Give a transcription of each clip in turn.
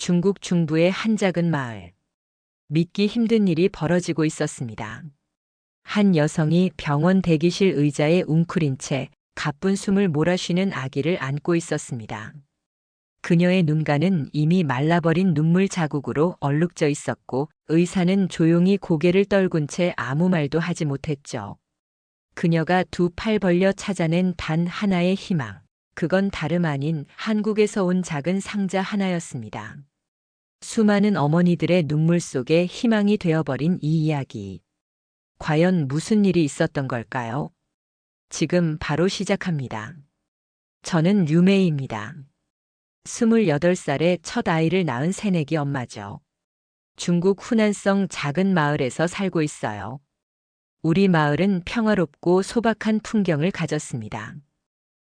중국 중부의 한 작은 마을. 믿기 힘든 일이 벌어지고 있었습니다. 한 여성이 병원 대기실 의자에 웅크린 채 가쁜 숨을 몰아쉬는 아기를 안고 있었습니다. 그녀의 눈가는 이미 말라버린 눈물 자국으로 얼룩져 있었고 의사는 조용히 고개를 떨군 채 아무 말도 하지 못했죠. 그녀가 두 팔 벌려 찾아낸 단 하나의 희망. 그건 다름 아닌 한국에서 온 작은 상자 하나였습니다. 수많은 어머니들의 눈물 속에 희망이 되어버린 이 이야기. 과연 무슨 일이 있었던 걸까요? 지금 바로 시작합니다. 저는 유메이입니다. 28살의 첫 아이를 낳은 새내기 엄마죠. 중국 후난성 작은 마을에서 살고 있어요. 우리 마을은 평화롭고 소박한 풍경을 가졌습니다.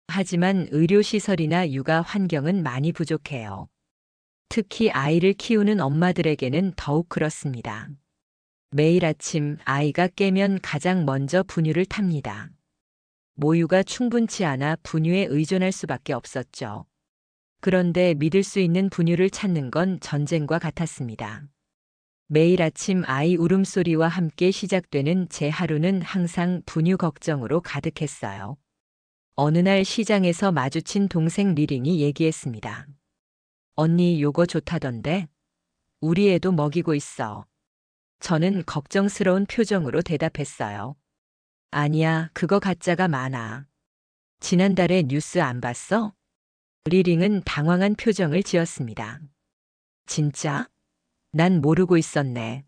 하지만 의료시설이나 육아 환경은 많이 부족해요. 특히 아이를 키우는 엄마들에게는 더욱 그렇습니다. 매일 아침 아이가 깨면 가장 먼저 분유를 탑니다. 모유가 충분치 않아 분유에 의존할 수밖에 없었죠. 그런데 믿을 수 있는 분유를 찾는 건 전쟁과 같았습니다. 매일 아침 아이 울음소리와 함께 시작되는 제 하루는 항상 분유 걱정으로 가득했어요. 어느 날 시장에서 마주친 동생 리링이 얘기했습니다. 언니 요거 좋다던데? 우리 애도 먹이고 있어. 저는 걱정스러운 표정으로 대답했어요. 아니야, 그거 가짜가 많아. 지난달에 뉴스 안 봤어? 리링은 당황한 표정을 지었습니다. 진짜? 난 모르고 있었네.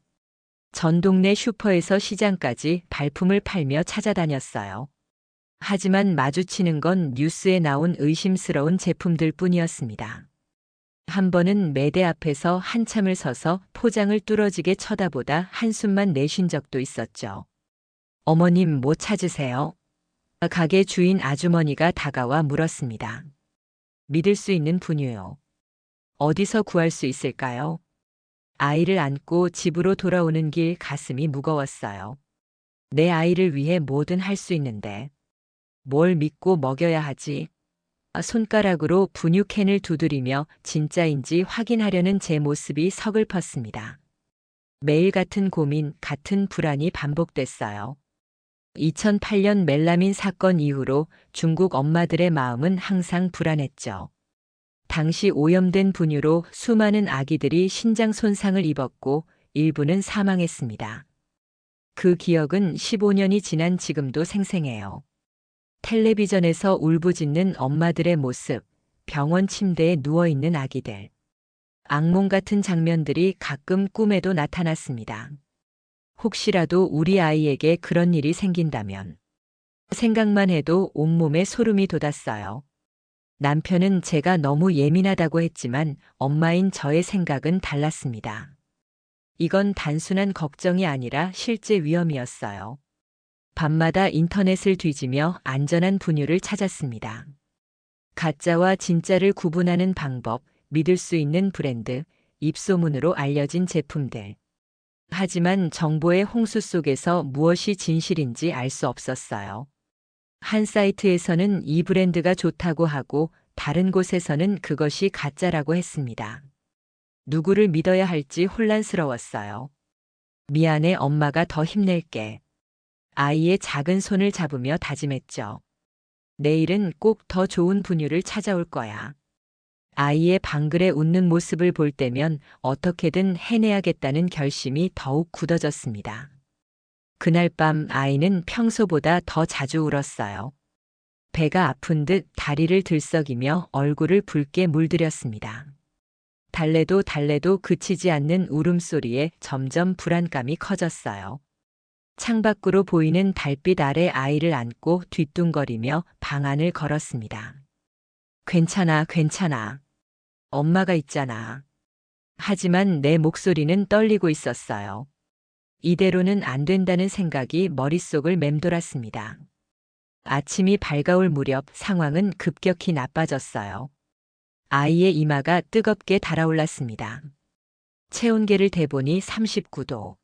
전 동네 슈퍼에서 시장까지 발품을 팔며 찾아다녔어요. 하지만 마주치는 건 뉴스에 나온 의심스러운 제품들 뿐이었습니다. 한 번은 매대 앞에서 한참을 서서 포장을 뚫어지게 쳐다보다 한숨만 내쉰 적도 있었죠. 어머님 뭐 찾으세요? 가게 주인 아주머니가 다가와 물었습니다. 믿을 수 있는 분유요. 어디서 구할 수 있을까요? 아이를 안고 집으로 돌아오는 길 가슴이 무거웠어요. 내 아이를 위해 뭐든 할 수 있는데 뭘 믿고 먹여야 하지? 손가락으로 분유캔을 두드리며 진짜인지 확인하려는 제 모습이 서글펐습니다. 매일 같은 고민, 같은 불안이 반복됐어요. 2008년 멜라민 사건 이후로 중국 엄마들의 마음은 항상 불안했죠. 당시 오염된 분유로 수많은 아기들이 신장 손상을 입었고 일부는 사망했습니다. 그 기억은 15년이 지난 지금도 생생해요. 텔레비전에서 울부짖는 엄마들의 모습, 병원 침대에 누워있는 아기들. 악몽 같은 장면들이 가끔 꿈에도 나타났습니다. 혹시라도 우리 아이에게 그런 일이 생긴다면. 생각만 해도 온몸에 소름이 돋았어요. 남편은 제가 너무 예민하다고 했지만 엄마인 저의 생각은 달랐습니다. 이건 단순한 걱정이 아니라 실제 위험이었어요. 밤마다 인터넷을 뒤지며 안전한 분유를 찾았습니다. 가짜와 진짜를 구분하는 방법, 믿을 수 있는 브랜드, 입소문으로 알려진 제품들. 하지만 정보의 홍수 속에서 무엇이 진실인지 알 수 없었어요. 한 사이트에서는 이 브랜드가 좋다고 하고 다른 곳에서는 그것이 가짜라고 했습니다. 누구를 믿어야 할지 혼란스러웠어요. 미안해, 엄마가 더 힘낼게. 아이의 작은 손을 잡으며 다짐했죠. 내일은 꼭 더 좋은 분유를 찾아올 거야. 아이의 방글에 웃는 모습을 볼 때면 어떻게든 해내야겠다는 결심이 더욱 굳어졌습니다. 그날 밤 아이는 평소보다 더 자주 울었어요. 배가 아픈 듯 다리를 들썩이며 얼굴을 붉게 물들였습니다. 달래도 그치지 않는 울음소리에 점점 불안감이 커졌어요. 창밖으로 보이는 달빛 아래 아이를 안고 뒤뚱거리며 방 안을 걸었습니다. 괜찮아, 괜찮아. 엄마가 있잖아. 하지만 내 목소리는 떨리고 있었어요. 이대로는 안 된다는 생각이 머릿속을 맴돌았습니다. 아침이 밝아올 무렵 상황은 급격히 나빠졌어요. 아이의 이마가 뜨겁게 달아올랐습니다. 체온계를 대보니 39도.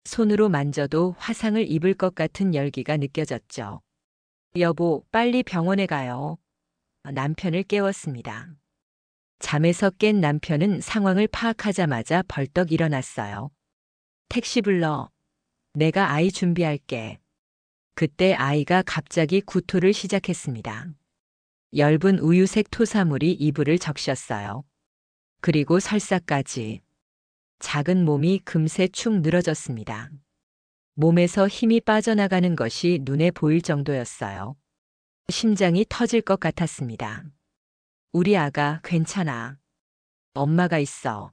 손으로 만져도 화상을 입을 것 같은 열기가 느껴졌죠. 여보, 빨리 병원에 가요. 남편을 깨웠습니다. 잠에서 깬 남편은 상황을 파악하자마자 벌떡 일어났어요. 택시 불러. 내가 아이 준비할게. 그때 아이가 갑자기 구토를 시작했습니다. 엷은 우유색 토사물이 이불을 적셨어요. 그리고 설사까지. 작은 몸이 금세 축 늘어졌습니다. 몸에서 힘이 빠져나가는 것이 눈에 보일 정도였어요. 심장이 터질 것 같았습니다. 우리 아가 괜찮아. 엄마가 있어.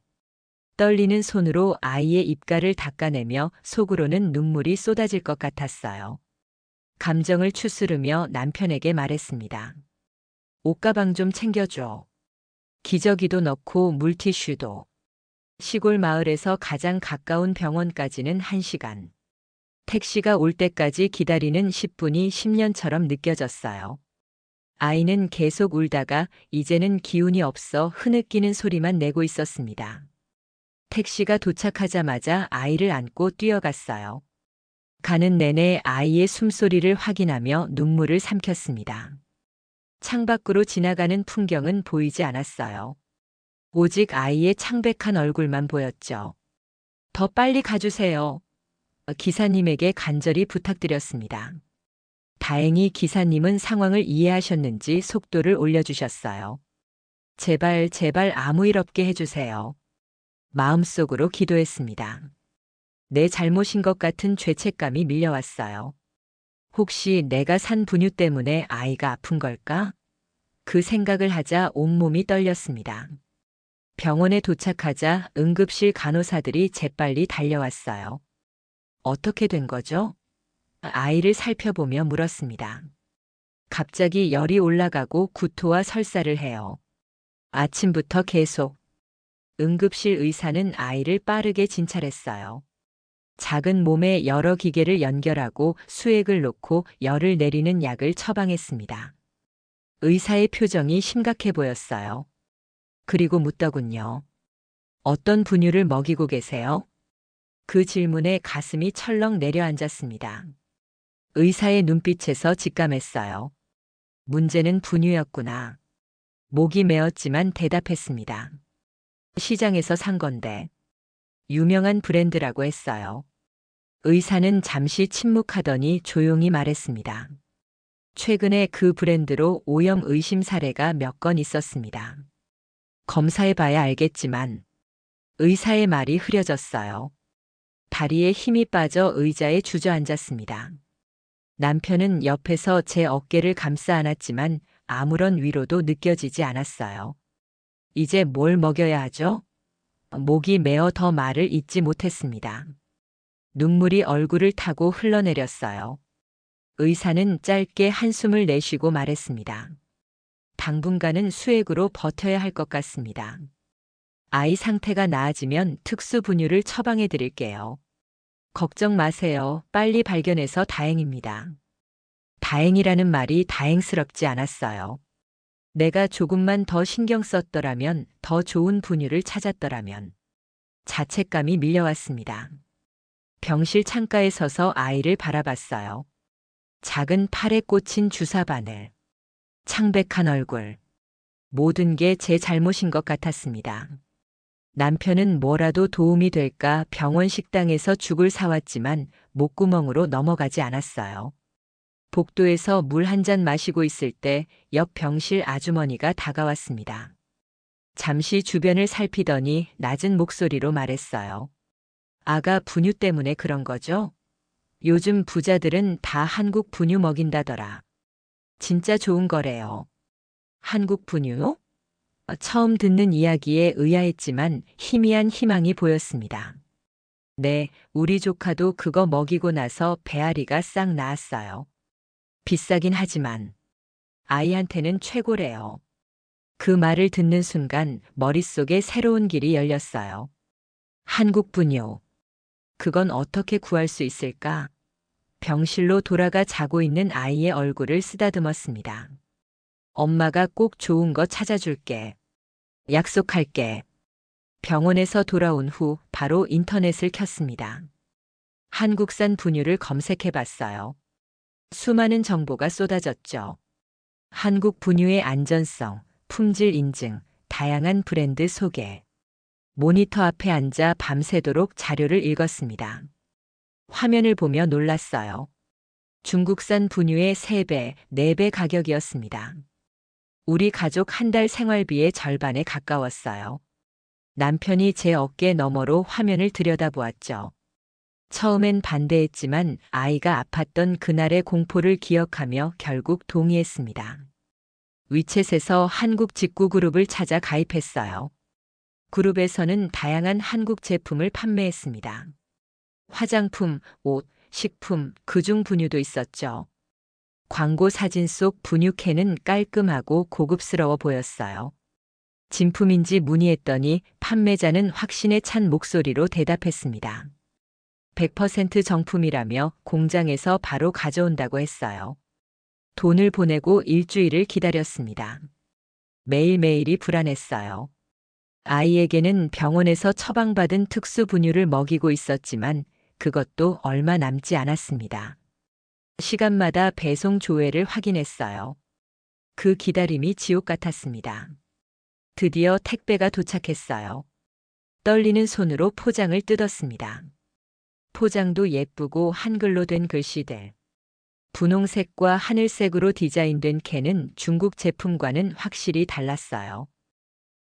떨리는 손으로 아이의 입가를 닦아내며 속으로는 눈물이 쏟아질 것 같았어요. 감정을 추스르며 남편에게 말했습니다. 옷가방 좀 챙겨줘. 기저귀도 넣고 물티슈도. 시골 마을에서 가장 가까운 병원까지는 1시간. 택시가 올 때까지 기다리는 10분이 10년처럼 느껴졌어요. 아이는 계속 울다가 이제는 기운이 없어 흐느끼는 소리만 내고 있었습니다. 택시가 도착하자마자 아이를 안고 뛰어갔어요. 가는 내내 아이의 숨소리를 확인하며 눈물을 삼켰습니다. 창밖으로 지나가는 풍경은 보이지 않았어요. 오직 아이의 창백한 얼굴만 보였죠. 더 빨리 가주세요. 기사님에게 간절히 부탁드렸습니다. 다행히 기사님은 상황을 이해하셨는지 속도를 올려주셨어요. 제발, 제발 아무 일 없게 해주세요. 마음속으로 기도했습니다. 내 잘못인 것 같은 죄책감이 밀려왔어요. 혹시 내가 산 분유 때문에 아이가 아픈 걸까? 그 생각을 하자 온몸이 떨렸습니다. 병원에 도착하자 응급실 간호사들이 재빨리 달려왔어요. 어떻게 된 거죠? 아이를 살펴보며 물었습니다. 갑자기 열이 올라가고 구토와 설사를 해요. 아침부터 계속. 응급실 의사는 아이를 빠르게 진찰했어요. 작은 몸에 여러 기계를 연결하고 수액을 놓고 열을 내리는 약을 처방했습니다. 의사의 표정이 심각해 보였어요. 그리고 묻더군요. 어떤 분유를 먹이고 계세요? 그 질문에 가슴이 철렁 내려앉았습니다. 의사의 눈빛에서 직감했어요. 문제는 분유였구나. 목이 메었지만 대답했습니다. 시장에서 산 건데. 유명한 브랜드라고 했어요. 의사는 잠시 침묵하더니 조용히 말했습니다. 최근에 그 브랜드로 오염 의심 사례가 몇 건 있었습니다. 검사해봐야 알겠지만 의사의 말이 흐려졌어요. 다리에 힘이 빠져 의자에 주저앉았습니다. 남편은 옆에서 제 어깨를 감싸 안았지만 아무런 위로도 느껴지지 않았어요. 이제 뭘 먹여야 하죠? 목이 메어 더 말을 잇지 못했습니다. 눈물이 얼굴을 타고 흘러내렸어요. 의사는 짧게 한숨을 내쉬고 말했습니다. 당분간은 수액으로 버텨야 할 것 같습니다. 아이 상태가 나아지면 특수 분유를 처방해 드릴게요. 걱정 마세요. 빨리 발견해서 다행입니다. 다행이라는 말이 다행스럽지 않았어요. 내가 조금만 더 신경 썼더라면, 더 좋은 분유를 찾았더라면. 자책감이 밀려왔습니다. 병실 창가에 서서 아이를 바라봤어요. 작은 팔에 꽂힌 주사 바늘. 창백한 얼굴. 모든 게 제 잘못인 것 같았습니다. 남편은 뭐라도 도움이 될까 병원 식당에서 죽을 사왔지만 목구멍으로 넘어가지 않았어요. 복도에서 물 한 잔 마시고 있을 때 옆 병실 아주머니가 다가왔습니다. 잠시 주변을 살피더니 낮은 목소리로 말했어요. 아가 분유 때문에 그런 거죠? 요즘 부자들은 다 한국 분유 먹인다더라. 진짜 좋은 거래요. 한국 분유? 처음 듣는 이야기에 의아했지만 희미한 희망이 보였습니다. 네, 우리 조카도 그거 먹이고 나서 배앓이가 싹 나았어요. 비싸긴 하지만 아이한테는 최고래요. 그 말을 듣는 순간 머릿속에 새로운 길이 열렸어요. 한국 분유. 그건 어떻게 구할 수 있을까? 병실로 돌아가 자고 있는 아이의 얼굴을 쓰다듬었습니다. 엄마가 꼭 좋은 거 찾아줄게. 약속할게. 병원에서 돌아온 후 바로 인터넷을 켰습니다. 한국산 분유를 검색해 봤어요. 수많은 정보가 쏟아졌죠. 한국 분유의 안전성, 품질 인증, 다양한 브랜드 소개. 모니터 앞에 앉아 밤새도록 자료를 읽었습니다. 화면을 보며 놀랐어요. 중국산 분유의 3배, 4배 가격이었습니다. 우리 가족 한 달 생활비의 절반에 가까웠어요. 남편이 제 어깨 너머로 화면을 들여다보았죠. 처음엔 반대했지만 아이가 아팠던 그날의 공포를 기억하며 결국 동의했습니다. 위챗에서 한국 직구 그룹을 찾아 가입했어요. 그룹에서는 다양한 한국 제품을 판매했습니다. 화장품, 옷, 식품, 그중 분유도 있었죠. 광고 사진 속 분유캔은 깔끔하고 고급스러워 보였어요. 진품인지 문의했더니 판매자는 확신에 찬 목소리로 대답했습니다. 100% 정품이라며 공장에서 바로 가져온다고 했어요. 돈을 보내고 일주일을 기다렸습니다. 매일매일이 불안했어요. 아이에게는 병원에서 처방받은 특수 분유를 먹이고 있었지만 그것도 얼마 남지 않았습니다. 시간마다 배송 조회를 확인했어요. 그 기다림이 지옥 같았습니다. 드디어 택배가 도착했어요. 떨리는 손으로 포장을 뜯었습니다. 포장도 예쁘고 한글로 된 글씨들. 분홍색과 하늘색으로 디자인된 캔은 중국 제품과는 확실히 달랐어요.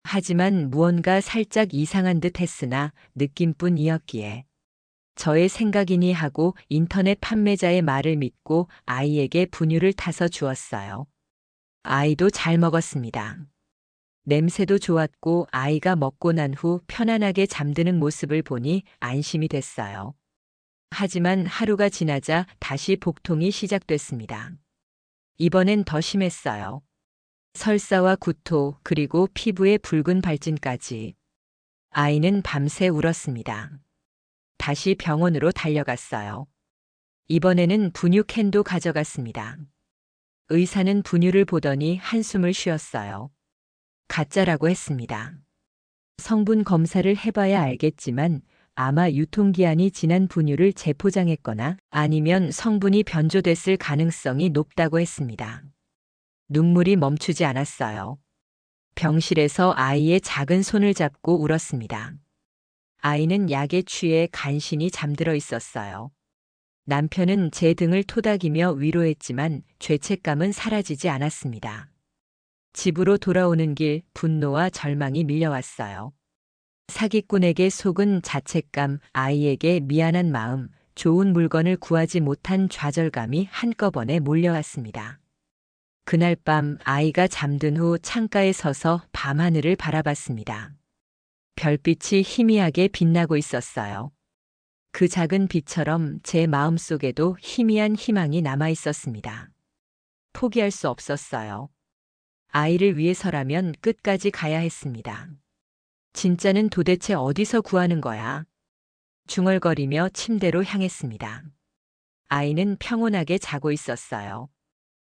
하지만 무언가 살짝 이상한 듯 했으나 느낌뿐이었기에 저의 생각이니 하고 인터넷 판매자의 말을 믿고 아이에게 분유를 타서 주었어요. 아이도 잘 먹었습니다. 냄새도 좋았고 아이가 먹고 난 후 편안하게 잠드는 모습을 보니 안심이 됐어요. 하지만 하루가 지나자 다시 복통이 시작됐습니다. 이번엔 더 심했어요. 설사와 구토 그리고 피부에 붉은 발진까지. 아이는 밤새 울었습니다. 다시 병원으로 달려갔어요. 이번에는 분유 캔도 가져갔습니다. 의사는 분유를 보더니 한숨을 쉬었어요. 가짜라고 했습니다. 성분 검사를 해봐야 알겠지만 아마 유통기한이 지난 분유를 재포장했거나 아니면 성분이 변조됐을 가능성이 높다고 했습니다. 눈물이 멈추지 않았어요. 병실에서 아이의 작은 손을 잡고 울었습니다. 아이는 약에 취해 간신히 잠들어 있었어요. 남편은 제 등을 토닥이며 위로했지만 죄책감은 사라지지 않았습니다. 집으로 돌아오는 길 분노와 절망이 밀려왔어요. 사기꾼에게 속은 자책감, 아이에게 미안한 마음, 좋은 물건을 구하지 못한 좌절감이 한꺼번에 몰려왔습니다. 그날 밤 아이가 잠든 후 창가에 서서 밤하늘을 바라봤습니다. 별빛이 희미하게 빛나고 있었어요. 그 작은 빛처럼 제 마음속에도 희미한 희망이 남아 있었습니다. 포기할 수 없었어요. 아이를 위해서라면 끝까지 가야 했습니다. 진짜는 도대체 어디서 구하는 거야? 중얼거리며 침대로 향했습니다. 아이는 평온하게 자고 있었어요.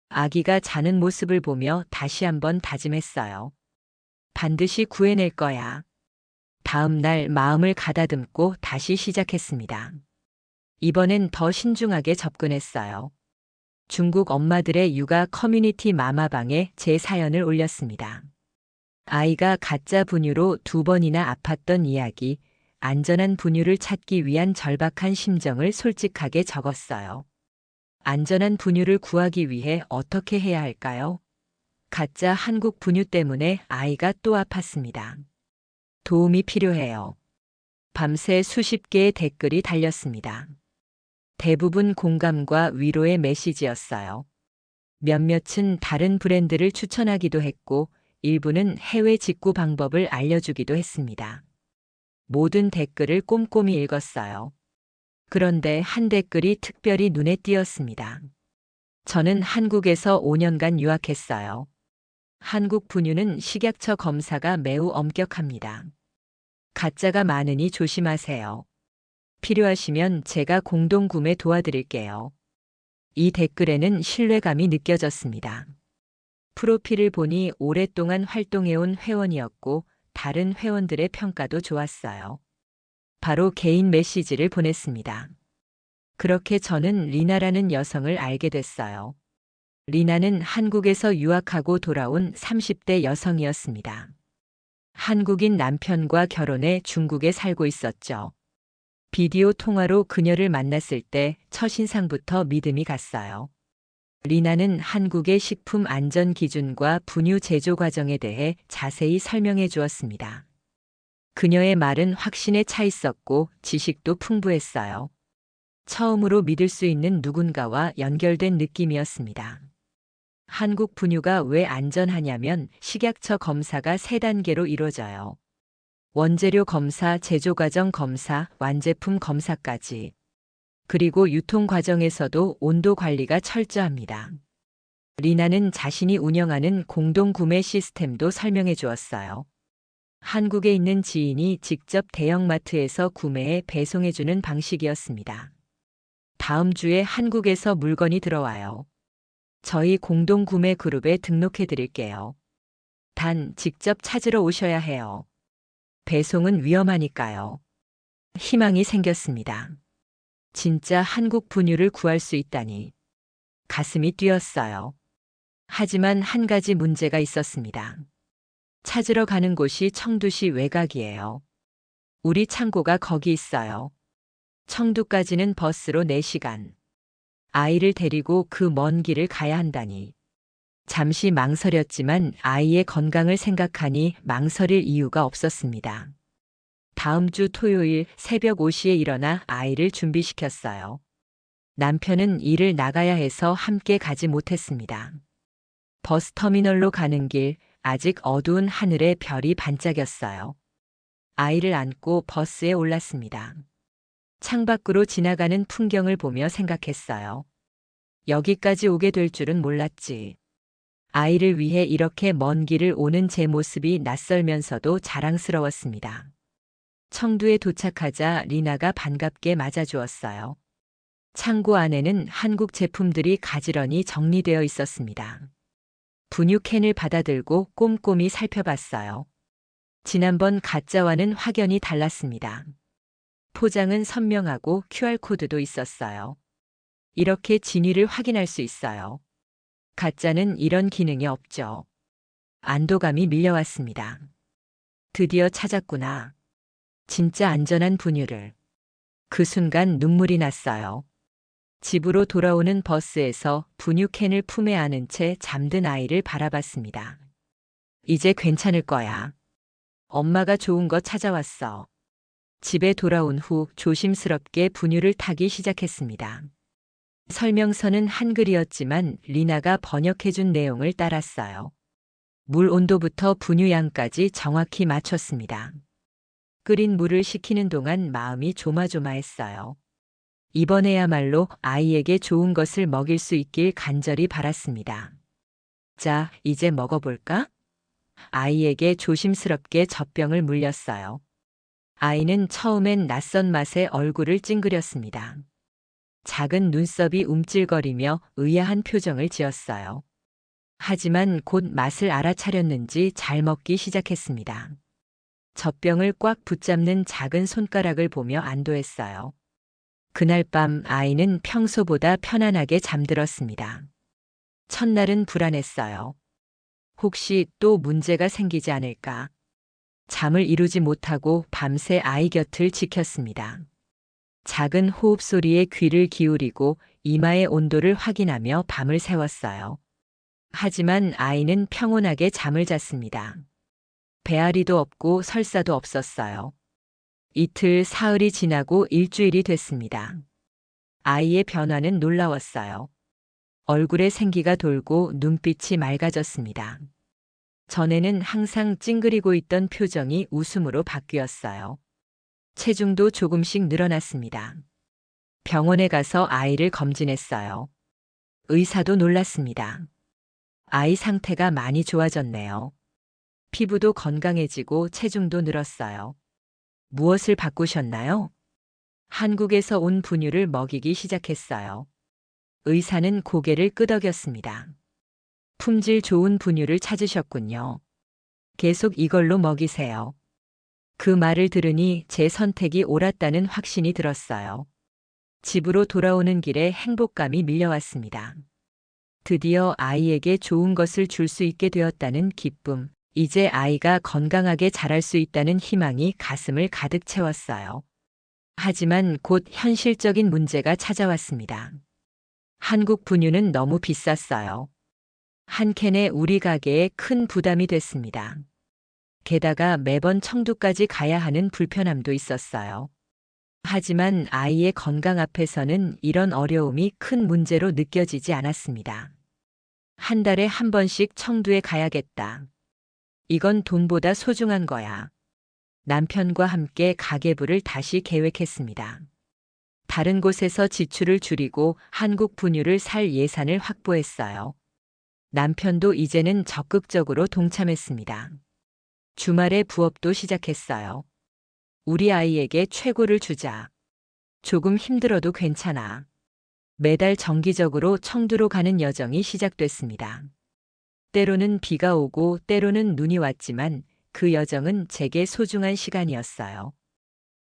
아기가 자는 모습을 보며 다시 한번 다짐했어요. 반드시 구해낼 거야. 다음 날 마음을 가다듬고 다시 시작했습니다. 이번엔 더 신중하게 접근했어요. 중국 엄마들의 육아 커뮤니티 마마방에 제 사연을 올렸습니다. 아이가 가짜 분유로 2번이나 아팠던 이야기, 안전한 분유를 찾기 위한 절박한 심정을 솔직하게 적었어요. 안전한 분유를 구하기 위해 어떻게 해야 할까요? 가짜 한국 분유 때문에 아이가 또 아팠습니다. 도움이 필요해요. 밤새 수십 개의 댓글이 달렸습니다. 대부분 공감과 위로의 메시지였어요. 몇몇은 다른 브랜드를 추천하기도 했고, 일부는 해외 직구 방법을 알려주기도 했습니다. 모든 댓글을 꼼꼼히 읽었어요. 그런데 한 댓글이 특별히 눈에 띄었습니다. 저는 한국에서 5년간 유학했어요. 한국 분유는 식약처 검사가 매우 엄격합니다. 가짜가 많으니 조심하세요. 필요하시면 제가 공동 구매 도와드릴게요. 이 댓글에는 신뢰감이 느껴졌습니다. 프로필을 보니 오랫동안 활동해온 회원이었고 다른 회원들의 평가도 좋았어요. 바로 개인 메시지를 보냈습니다. 그렇게 저는 리나라는 여성을 알게 됐어요. 리나는 한국에서 유학하고 돌아온 30대 여성이었습니다. 한국인 남편과 결혼해 중국에 살고 있었죠. 비디오 통화로 그녀를 만났을 때 첫인상부터 믿음이 갔어요. 리나는 한국의 식품 안전 기준과 분유 제조 과정에 대해 자세히 설명해 주었습니다. 그녀의 말은 확신에 차 있었고 지식도 풍부했어요. 처음으로 믿을 수 있는 누군가와 연결된 느낌이었습니다. 한국 분유가 왜 안전하냐면 식약처 검사가 3단계로 이루어져요. 원재료 검사, 제조 과정 검사, 완제품 검사까지. 그리고 유통 과정에서도 온도 관리가 철저합니다. 리나는 자신이 운영하는 공동 구매 시스템도 설명해 주었어요. 한국에 있는 지인이 직접 대형마트에서 구매해 배송해주는 방식이었습니다. 다음 주에 한국에서 물건이 들어와요. 저희 공동 구매 그룹에 등록해 드릴게요. 단 직접 찾으러 오셔야 해요. 배송은 위험하니까요. 희망이 생겼습니다. 진짜 한국 분유를 구할 수 있다니. 가슴이 뛰었어요. 하지만 한 가지 문제가 있었습니다. 찾으러 가는 곳이 청두시 외곽이에요. 우리 창고가 거기 있어요. 청두까지는 버스로 4시간. 아이를 데리고 그 먼 길을 가야 한다니. 잠시 망설였지만 아이의 건강을 생각하니 망설일 이유가 없었습니다. 다음 주 토요일 새벽 5시에 일어나 아이를 준비시켰어요. 남편은 일을 나가야 해서 함께 가지 못했습니다. 버스터미널로 가는 길, 아직 어두운 하늘에 별이 반짝였어요. 아이를 안고 버스에 올랐습니다. 창밖으로 지나가는 풍경을 보며 생각했어요. 여기까지 오게 될 줄은 몰랐지. 아이를 위해 이렇게 먼 길을 오는 제 모습이 낯설면서도 자랑스러웠습니다. 청두에 도착하자 리나가 반갑게 맞아주었어요. 창고 안에는 한국 제품들이 가지런히 정리되어 있었습니다. 분유캔을 받아들고 꼼꼼히 살펴봤어요. 지난번 가짜와는 확연히 달랐습니다. 포장은 선명하고 QR코드도 있었어요. 이렇게 진위를 확인할 수 있어요. 가짜는 이런 기능이 없죠. 안도감이 밀려왔습니다. 드디어 찾았구나. 진짜 안전한 분유를. 그 순간 눈물이 났어요. 집으로 돌아오는 버스에서 분유캔을 품에 안은 채 잠든 아이를 바라봤습니다. 이제 괜찮을 거야. 엄마가 좋은 거 찾아왔어. 집에 돌아온 후 조심스럽게 분유를 타기 시작했습니다. 설명서는 한글이었지만 리나가 번역해준 내용을 따랐어요. 물 온도부터 분유 양까지 정확히 맞췄습니다. 끓인 물을 식히는 동안 마음이 조마조마했어요. 이번에야말로 아이에게 좋은 것을 먹일 수 있길 간절히 바랐습니다. 자, 이제 먹어볼까? 아이에게 조심스럽게 젖병을 물렸어요. 아이는 처음엔 낯선 맛에 얼굴을 찡그렸습니다. 작은 눈썹이 움찔거리며 의아한 표정을 지었어요. 하지만 곧 맛을 알아차렸는지 잘 먹기 시작했습니다. 젖병을 꽉 붙잡는 작은 손가락을 보며 안도했어요. 그날 밤 아이는 평소보다 편안하게 잠들었습니다. 첫날은 불안했어요. 혹시 또 문제가 생기지 않을까? 잠을 이루지 못하고 밤새 아이 곁을 지켰습니다. 작은 호흡 소리에 귀를 기울이고 이마의 온도를 확인하며 밤을 새웠어요. 하지만 아이는 평온하게 잠을 잤습니다. 배앓이도 없고 설사도 없었어요. 이틀, 사흘이 지나고 일주일이 됐습니다. 아이의 변화는 놀라웠어요. 얼굴에 생기가 돌고 눈빛이 맑아졌습니다. 전에는 항상 찡그리고 있던 표정이 웃음으로 바뀌었어요. 체중도 조금씩 늘어났습니다. 병원에 가서 아이를 검진했어요. 의사도 놀랐습니다. 아이 상태가 많이 좋아졌네요. 피부도 건강해지고 체중도 늘었어요. 무엇을 바꾸셨나요? 한국에서 온 분유를 먹이기 시작했어요. 의사는 고개를 끄덕였습니다. 품질 좋은 분유를 찾으셨군요. 계속 이걸로 먹이세요. 그 말을 들으니 제 선택이 옳았다는 확신이 들었어요. 집으로 돌아오는 길에 행복감이 밀려왔습니다. 드디어 아이에게 좋은 것을 줄 수 있게 되었다는 기쁨, 이제 아이가 건강하게 자랄 수 있다는 희망이 가슴을 가득 채웠어요. 하지만 곧 현실적인 문제가 찾아왔습니다. 한국 분유는 너무 비쌌어요. 한 캔에 우리 가게에 큰 부담이 됐습니다. 게다가 매번 청두까지 가야 하는 불편함도 있었어요. 하지만 아이의 건강 앞에서는 이런 어려움이 큰 문제로 느껴지지 않았습니다. 한 달에 한 번씩 청두에 가야겠다. 이건 돈보다 소중한 거야. 남편과 함께 가계부를 다시 계획했습니다. 다른 곳에서 지출을 줄이고 한국 분유를 살 예산을 확보했어요. 남편도 이제는 적극적으로 동참했습니다. 주말에 부업도 시작했어요. 우리 아이에게 최고를 주자. 조금 힘들어도 괜찮아. 매달 정기적으로 청두로 가는 여정이 시작됐습니다. 때로는 비가 오고 때로는 눈이 왔지만 그 여정은 제게 소중한 시간이었어요.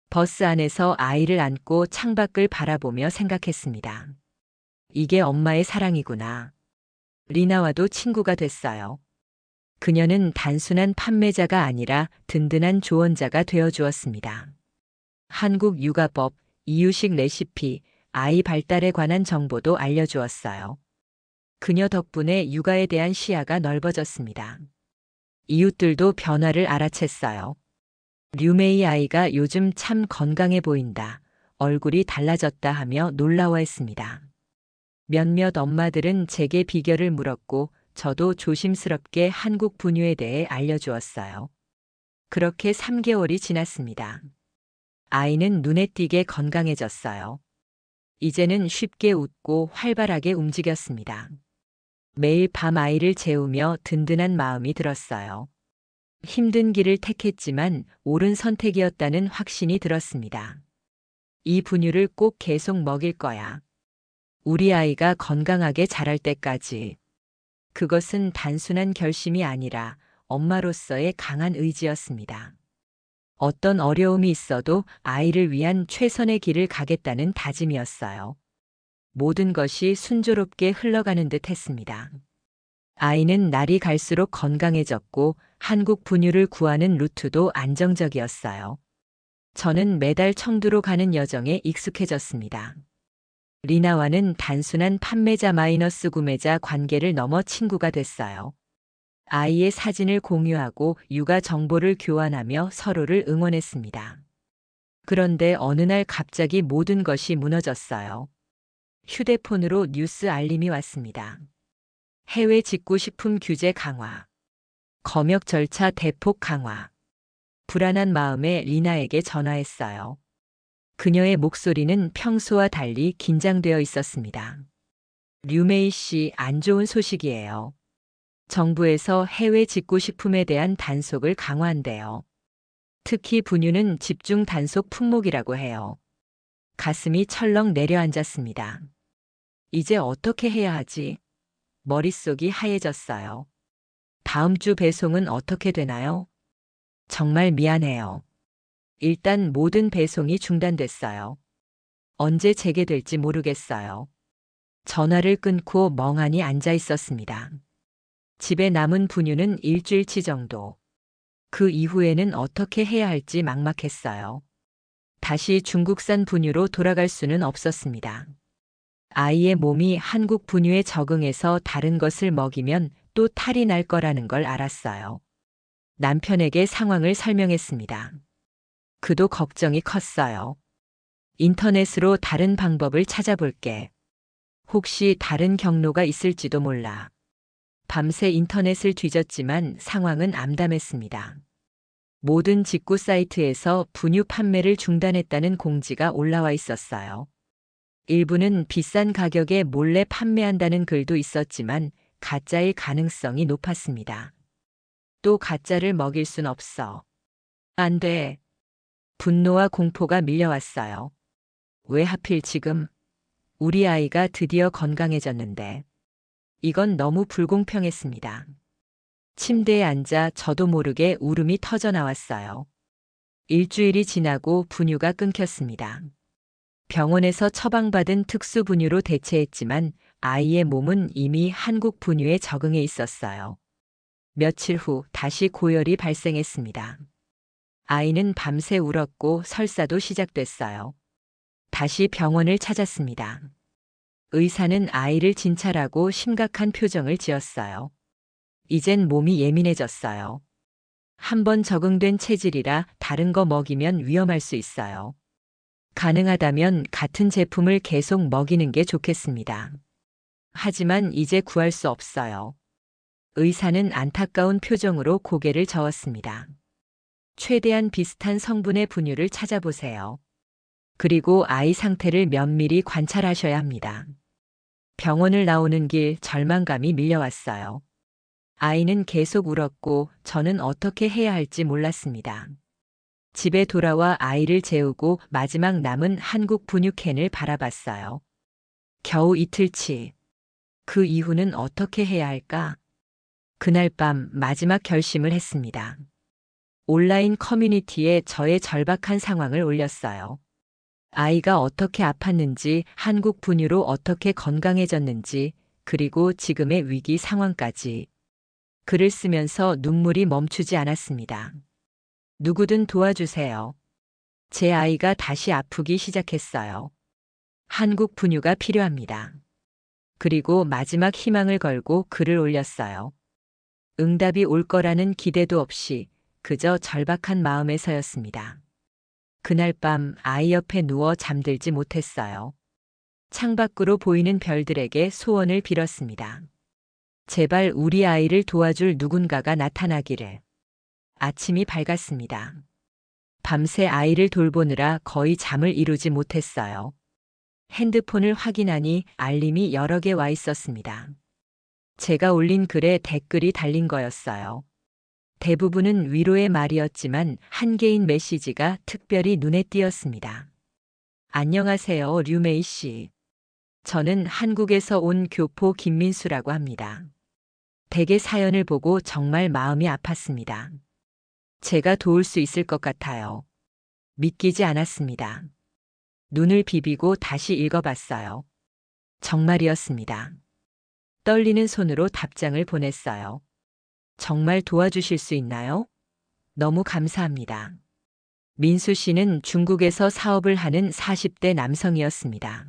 버스 안에서 아이를 안고 창밖을 바라보며 생각했습니다. 이게 엄마의 사랑이구나. 리나와도 친구가 됐어요. 그녀는 단순한 판매자가 아니라 든든한 조언자가 되어 주었습니다. 한국 육아법, 이유식 레시피, 아이 발달에 관한 정보도 알려주었어요. 그녀 덕분에 육아에 대한 시야가 넓어졌습니다. 이웃들도 변화를 알아챘어요. 류메이 아이가 요즘 참 건강해 보인다. 얼굴이 달라졌다 하며 놀라워했습니다. 몇몇 엄마들은 제게 비결을 물었고 저도 조심스럽게 한국 분유에 대해 알려주었어요. 그렇게 3개월이 지났습니다. 아이는 눈에 띄게 건강해졌어요. 이제는 쉽게 웃고 활발하게 움직였습니다. 매일 밤 아이를 재우며 든든한 마음이 들었어요. 힘든 길을 택했지만 옳은 선택이었다는 확신이 들었습니다. 이 분유를 꼭 계속 먹일 거야. 우리 아이가 건강하게 자랄 때까지. 그것은 단순한 결심이 아니라 엄마로서의 강한 의지였습니다. 어떤 어려움이 있어도 아이를 위한 최선의 길을 가겠다는 다짐이었어요. 모든 것이 순조롭게 흘러가는 듯 했습니다. 아이는 날이 갈수록 건강해졌고 한국 분유를 구하는 루트도 안정적이었어요. 저는 매달 청두로 가는 여정에 익숙해졌습니다. 리나와는 단순한 판매자 마이너스 구매자 관계를 넘어 친구가 됐어요. 아이의 사진을 공유하고 육아 정보를 교환하며 서로를 응원했습니다. 그런데 어느 날 갑자기 모든 것이 무너졌어요. 휴대폰으로 뉴스 알림이 왔습니다. 해외 직구식품 규제 강화. 검역 절차 대폭 강화. 불안한 마음에 리나에게 전화했어요. 그녀의 목소리는 평소와 달리 긴장되어 있었습니다. 류메이 씨, 안 좋은 소식이에요. 정부에서 해외 직구식품에 대한 단속을 강화한대요. 특히 분유는 집중 단속 품목이라고 해요. 가슴이 철렁 내려앉았습니다. 이제 어떻게 해야 하지? 머릿속이 하얘졌어요. 다음 주 배송은 어떻게 되나요? 정말 미안해요. 일단 모든 배송이 중단됐어요. 언제 재개될지 모르겠어요. 전화를 끊고 멍하니 앉아 있었습니다. 집에 남은 분유는 일주일치 정도. 그 이후에는 어떻게 해야 할지 막막했어요. 다시 중국산 분유로 돌아갈 수는 없었습니다. 아이의 몸이 한국 분유에 적응해서 다른 것을 먹이면 또 탈이 날 거라는 걸 알았어요. 남편에게 상황을 설명했습니다. 그도 걱정이 컸어요. 인터넷으로 다른 방법을 찾아볼게. 혹시 다른 경로가 있을지도 몰라. 밤새 인터넷을 뒤졌지만 상황은 암담했습니다. 모든 직구 사이트에서 분유 판매를 중단했다는 공지가 올라와 있었어요. 일부는 비싼 가격에 몰래 판매한다는 글도 있었지만 가짜일 가능성이 높았습니다. 또 가짜를 먹일 순 없어. 안 돼. 분노와 공포가 밀려왔어요. 왜 하필 지금? 우리 아이가 드디어 건강해졌는데. 이건 너무 불공평했습니다. 침대에 앉아 저도 모르게 울음이 터져 나왔어요. 일주일이 지나고 분유가 끊겼습니다. 병원에서 처방받은 특수 분유로 대체했지만 아이의 몸은 이미 한국 분유에 적응해 있었어요. 며칠 후 다시 고열이 발생했습니다. 아이는 밤새 울었고 설사도 시작됐어요. 다시 병원을 찾았습니다. 의사는 아이를 진찰하고 심각한 표정을 지었어요. 이젠 몸이 예민해졌어요. 한번 적응된 체질이라 다른 거 먹이면 위험할 수 있어요. 가능하다면 같은 제품을 계속 먹이는 게 좋겠습니다. 하지만 이제 구할 수 없어요. 의사는 안타까운 표정으로 고개를 저었습니다. 최대한 비슷한 성분의 분유를 찾아보세요. 그리고 아이 상태를 면밀히 관찰하셔야 합니다. 병원을 나오는 길 절망감이 밀려왔어요. 아이는 계속 울었고 저는 어떻게 해야 할지 몰랐습니다. 집에 돌아와 아이를 재우고 마지막 남은 한국 분유캔을 바라봤어요. 겨우 이틀치. 그 이후는 어떻게 해야 할까? 그날 밤 마지막 결심을 했습니다. 온라인 커뮤니티에 저의 절박한 상황을 올렸어요. 아이가 어떻게 아팠는지, 한국 분유로 어떻게 건강해졌는지, 그리고 지금의 위기 상황까지. 글을 쓰면서 눈물이 멈추지 않았습니다. 누구든 도와주세요. 제 아이가 다시 아프기 시작했어요. 한국 분유가 필요합니다. 그리고 마지막 희망을 걸고 글을 올렸어요. 응답이 올 거라는 기대도 없이 그저 절박한 마음에서였습니다. 그날 밤 아이 옆에 누워 잠들지 못했어요. 창밖으로 보이는 별들에게 소원을 빌었습니다. 제발 우리 아이를 도와줄 누군가가 나타나기를. 아침이 밝았습니다. 밤새 아이를 돌보느라 거의 잠을 이루지 못했어요. 핸드폰을 확인하니 알림이 여러 개 와 있었습니다. 제가 올린 글에 댓글이 달린 거였어요. 대부분은 위로의 말이었지만 한 개인 메시지가 특별히 눈에 띄었습니다. 안녕하세요, 류메이 씨. 저는 한국에서 온 교포 김민수라고 합니다. 댁의 사연을 보고 정말 마음이 아팠습니다. 제가 도울 수 있을 것 같아요. 믿기지 않았습니다. 눈을 비비고 다시 읽어봤어요. 정말이었습니다. 떨리는 손으로 답장을 보냈어요. 정말 도와주실 수 있나요? 너무 감사합니다. 민수 씨는 중국에서 사업을 하는 40대 남성이었습니다.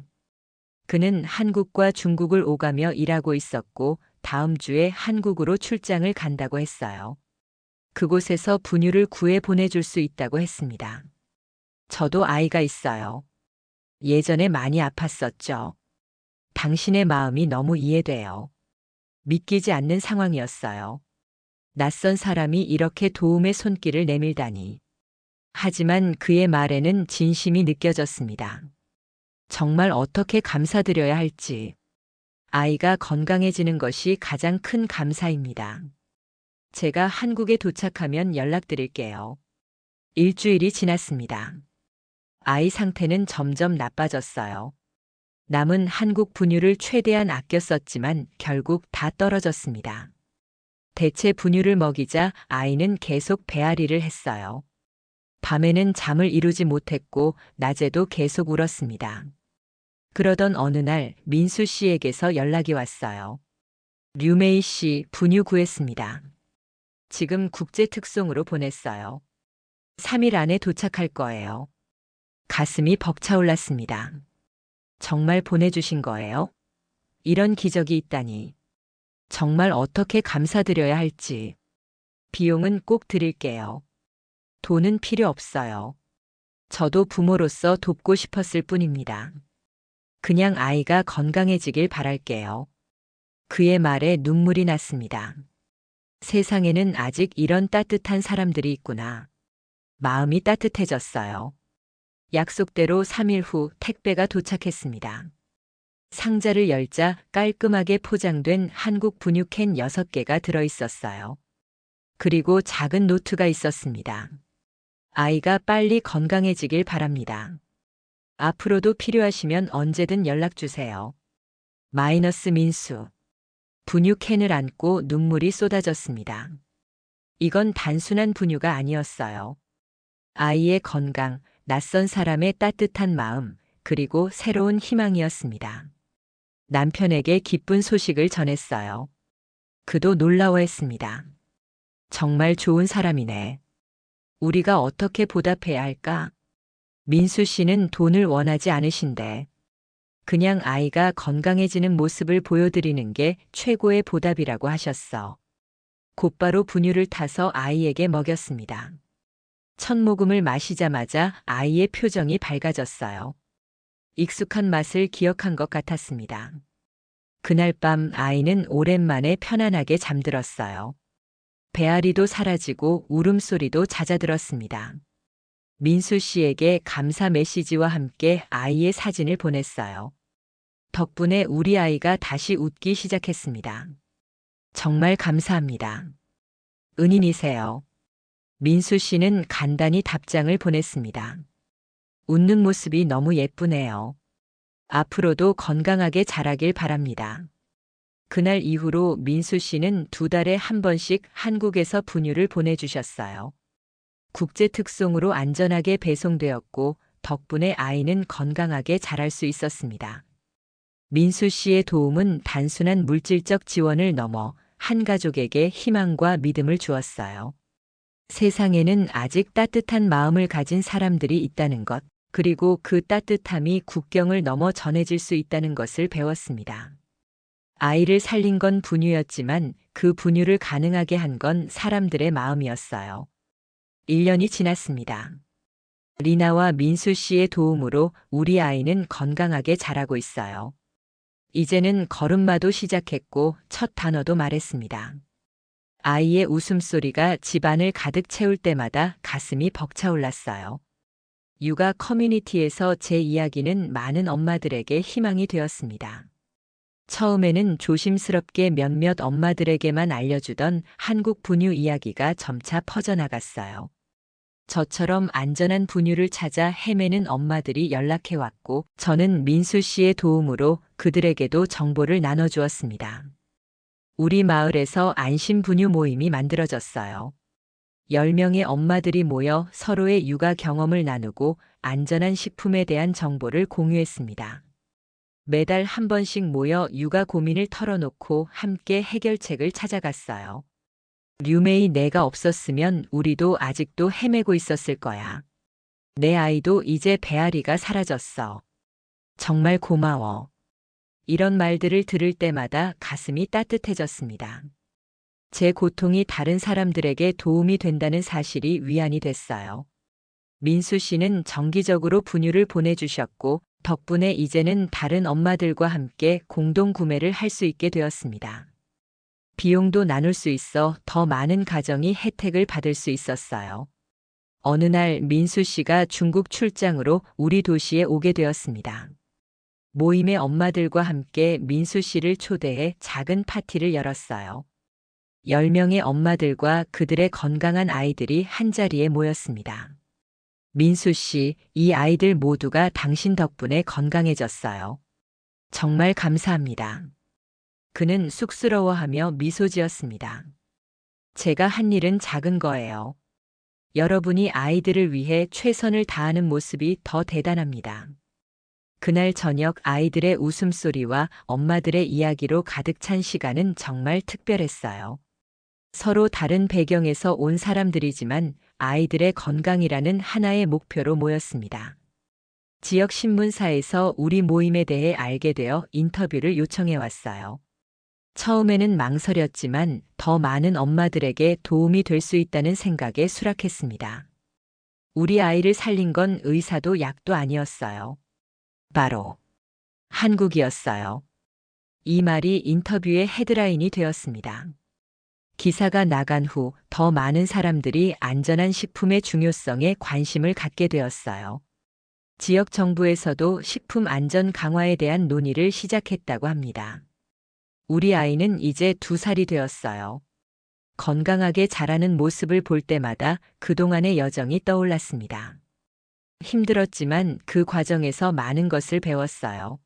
그는 한국과 중국을 오가며 일하고 있었고 다음 주에 한국으로 출장을 간다고 했어요. 그곳에서 분유를 구해 보내줄 수 있다고 했습니다. 저도 아이가 있어요. 예전에 많이 아팠었죠. 당신의 마음이 너무 이해돼요. 믿기지 않는 상황이었어요. 낯선 사람이 이렇게 도움의 손길을 내밀다니. 하지만 그의 말에는 진심이 느껴졌습니다. 정말 어떻게 감사드려야 할지. 아이가 건강해지는 것이 가장 큰 감사입니다. 제가 한국에 도착하면 연락드릴게요. 일주일이 지났습니다. 아이 상태는 점점 나빠졌어요. 남은 한국 분유를 최대한 아껴 썼지만 결국 다 떨어졌습니다. 대체 분유를 먹이자 아이는 계속 배앓이를 했어요. 밤에는 잠을 이루지 못했고 낮에도 계속 울었습니다. 그러던 어느 날 민수 씨에게서 연락이 왔어요. 류메이 씨 분유 구했습니다. 지금 국제 특송으로 보냈어요. 3일 안에 도착할 거예요. 가슴이 벅차올랐습니다. 정말 보내주신 거예요? 이런 기적이 있다니. 정말 어떻게 감사드려야 할지. 비용은 꼭 드릴게요. 돈은 필요 없어요. 저도 부모로서 돕고 싶었을 뿐입니다. 그냥 아이가 건강해지길 바랄게요. 그의 말에 눈물이 났습니다. 세상에는 아직 이런 따뜻한 사람들이 있구나. 마음이 따뜻해졌어요. 약속대로 3일 후 택배가 도착했습니다. 상자를 열자 깔끔하게 포장된 한국 분유캔 6개가 들어있었어요. 그리고 작은 노트가 있었습니다. 아이가 빨리 건강해지길 바랍니다. 앞으로도 필요하시면 언제든 연락주세요. 마이너스 민수. 분유캔을 안고 눈물이 쏟아졌습니다. 이건 단순한 분유가 아니었어요. 아이의 건강, 낯선 사람의 따뜻한 마음, 그리고 새로운 희망이었습니다. 남편에게 기쁜 소식을 전했어요. 그도 놀라워했습니다. 정말 좋은 사람이네. 우리가 어떻게 보답해야 할까? 민수 씨는 돈을 원하지 않으신데, 그냥 아이가 건강해지는 모습을 보여드리는 게 최고의 보답이라고 하셨어. 곧바로 분유를 타서 아이에게 먹였습니다. 첫 모금을 마시자마자 아이의 표정이 밝아졌어요. 익숙한 맛을 기억한 것 같았습니다. 그날 밤 아이는 오랜만에 편안하게 잠들었어요. 배앓이도 사라지고 울음소리도 잦아들었습니다. 민수 씨에게 감사 메시지와 함께 아이의 사진을 보냈어요. 덕분에 우리 아이가 다시 웃기 시작했습니다. 정말 감사합니다. 은인이세요. 민수 씨는 간단히 답장을 보냈습니다. 웃는 모습이 너무 예쁘네요. 앞으로도 건강하게 자라길 바랍니다. 그날 이후로 민수 씨는 2달에 한 번씩 한국에서 분유를 보내주셨어요. 국제 특송으로 안전하게 배송되었고 덕분에 아이는 건강하게 자랄 수 있었습니다. 민수 씨의 도움은 단순한 물질적 지원을 넘어 한 가족에게 희망과 믿음을 주었어요. 세상에는 아직 따뜻한 마음을 가진 사람들이 있다는 것, 그리고 그 따뜻함이 국경을 넘어 전해질 수 있다는 것을 배웠습니다. 아이를 살린 건 분유였지만 그 분유를 가능하게 한 건 사람들의 마음이었어요. 1년이 지났습니다. 리나와 민수 씨의 도움으로 우리 아이는 건강하게 자라고 있어요. 이제는 걸음마도 시작했고 첫 단어도 말했습니다. 아이의 웃음소리가 집안을 가득 채울 때마다 가슴이 벅차올랐어요. 육아 커뮤니티에서 제 이야기는 많은 엄마들에게 희망이 되었습니다. 처음에는 조심스럽게 몇몇 엄마들에게만 알려주던 한국 분유 이야기가 점차 퍼져나갔어요. 저처럼 안전한 분유를 찾아 헤매는 엄마들이 연락해왔고, 저는 민수 씨의 도움으로 그들에게도 정보를 나눠주었습니다. 우리 마을에서 안심 분유 모임이 만들어졌어요. 10명의 엄마들이 모여 서로의 육아 경험을 나누고 안전한 식품에 대한 정보를 공유했습니다. 매달 한 번씩 모여 육아 고민을 털어놓고 함께 해결책을 찾아갔어요. 류메이, 내가 없었으면 우리도 아직도 헤매고 있었을 거야. 내 아이도 이제 배앓이가 사라졌어. 정말 고마워. 이런 말들을 들을 때마다 가슴이 따뜻해졌습니다. 제 고통이 다른 사람들에게 도움이 된다는 사실이 위안이 됐어요. 민수 씨는 정기적으로 분유를 보내주셨고, 덕분에 이제는 다른 엄마들과 함께 공동 구매를 할 수 있게 되었습니다. 비용도 나눌 수 있어 더 많은 가정이 혜택을 받을 수 있었어요. 어느 날 민수 씨가 중국 출장으로 우리 도시에 오게 되었습니다. 모임의 엄마들과 함께 민수 씨를 초대해 작은 파티를 열었어요. 10명의 엄마들과 그들의 건강한 아이들이 한자리에 모였습니다. 민수 씨, 이 아이들 모두가 당신 덕분에 건강해졌어요. 정말 감사합니다. 그는 쑥스러워하며 미소 지었습니다. 제가 한 일은 작은 거예요. 여러분이 아이들을 위해 최선을 다하는 모습이 더 대단합니다. 그날 저녁 아이들의 웃음소리와 엄마들의 이야기로 가득 찬 시간은 정말 특별했어요. 서로 다른 배경에서 온 사람들이지만 아이들의 건강이라는 하나의 목표로 모였습니다. 지역 신문사에서 우리 모임에 대해 알게 되어 인터뷰를 요청해 왔어요. 처음에는 망설였지만 더 많은 엄마들에게 도움이 될 수 있다는 생각에 수락했습니다. 우리 아이를 살린 건 의사도 약도 아니었어요. 바로 한국이었어요. 이 말이 인터뷰의 헤드라인이 되었습니다. 기사가 나간 후 더 많은 사람들이 안전한 식품의 중요성에 관심을 갖게 되었어요. 지역 정부에서도 식품 안전 강화에 대한 논의를 시작했다고 합니다. 우리 아이는 이제 2살이 되었어요. 건강하게 자라는 모습을 볼 때마다 그동안의 여정이 떠올랐습니다. 힘들었지만 그 과정에서 많은 것을 배웠어요.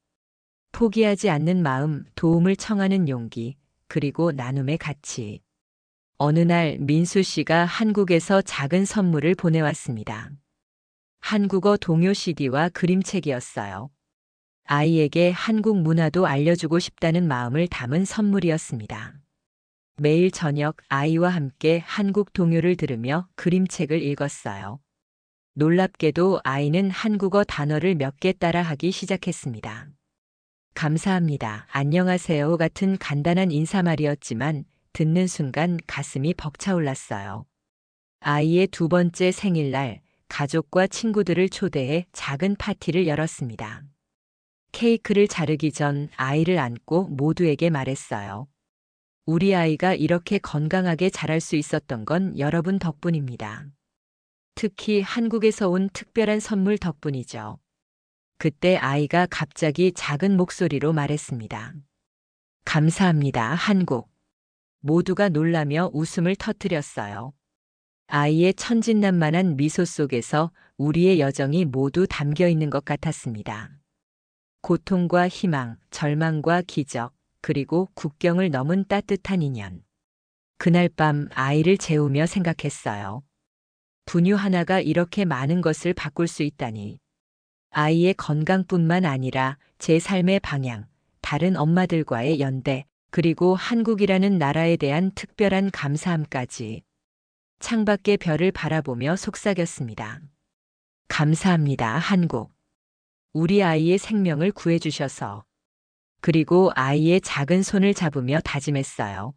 포기하지 않는 마음, 도움을 청하는 용기, 그리고 나눔의 가치. 어느 날 민수 씨가 한국에서 작은 선물을 보내왔습니다. 한국어 동요 CD와 그림책이었어요. 아이에게 한국 문화도 알려주고 싶다는 마음을 담은 선물이었습니다. 매일 저녁 아이와 함께 한국 동요를 들으며 그림책을 읽었어요. 놀랍게도 아이는 한국어 단어를 몇 개 따라하기 시작했습니다. 감사합니다, 안녕하세요 같은 간단한 인사말이었지만 듣는 순간 가슴이 벅차올랐어요. 아이의 두 번째 생일날 가족과 친구들을 초대해 작은 파티를 열었습니다. 케이크를 자르기 전 아이를 안고 모두에게 말했어요. 우리 아이가 이렇게 건강하게 자랄 수 있었던 건 여러분 덕분입니다. 특히 한국에서 온 특별한 선물 덕분이죠. 그때 아이가 갑자기 작은 목소리로 말했습니다. 감사합니다, 한국. 모두가 놀라며 웃음을 터뜨렸어요. 아이의 천진난만한 미소 속에서 우리의 여정이 모두 담겨 있는 것 같았습니다. 고통과 희망, 절망과 기적, 그리고 국경을 넘은 따뜻한 인연. 그날 밤 아이를 재우며 생각했어요. 분유 하나가 이렇게 많은 것을 바꿀 수 있다니. 아이의 건강뿐만 아니라 제 삶의 방향, 다른 엄마들과의 연대, 그리고 한국이라는 나라에 대한 특별한 감사함까지. 창밖의 별을 바라보며 속삭였습니다. 감사합니다, 한국. 우리 아이의 생명을 구해주셔서. 그리고 아이의 작은 손을 잡으며 다짐했어요.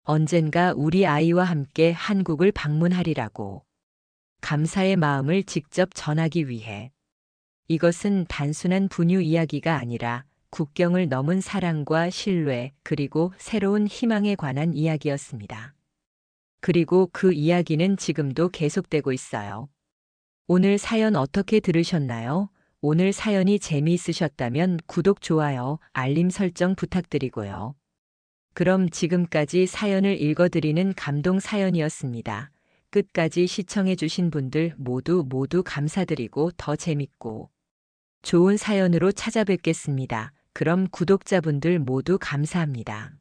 언젠가 우리 아이와 함께 한국을 방문하리라고. 감사의 마음을 직접 전하기 위해. 이것은 단순한 분유 이야기가 아니라 국경을 넘은 사랑과 신뢰, 그리고 새로운 희망에 관한 이야기였습니다. 그리고 그 이야기는 지금도 계속되고 있어요. 오늘 사연 어떻게 들으셨나요? 오늘 사연이 재미있으셨다면 구독, 좋아요, 알림 설정 부탁드리고요. 그럼 지금까지 사연을 읽어드리는 감동 사연이었습니다. 끝까지 시청해주신 분들 모두 감사드리고 더 재밌고 좋은 사연으로 찾아뵙겠습니다. 그럼 구독자분들 모두 감사합니다.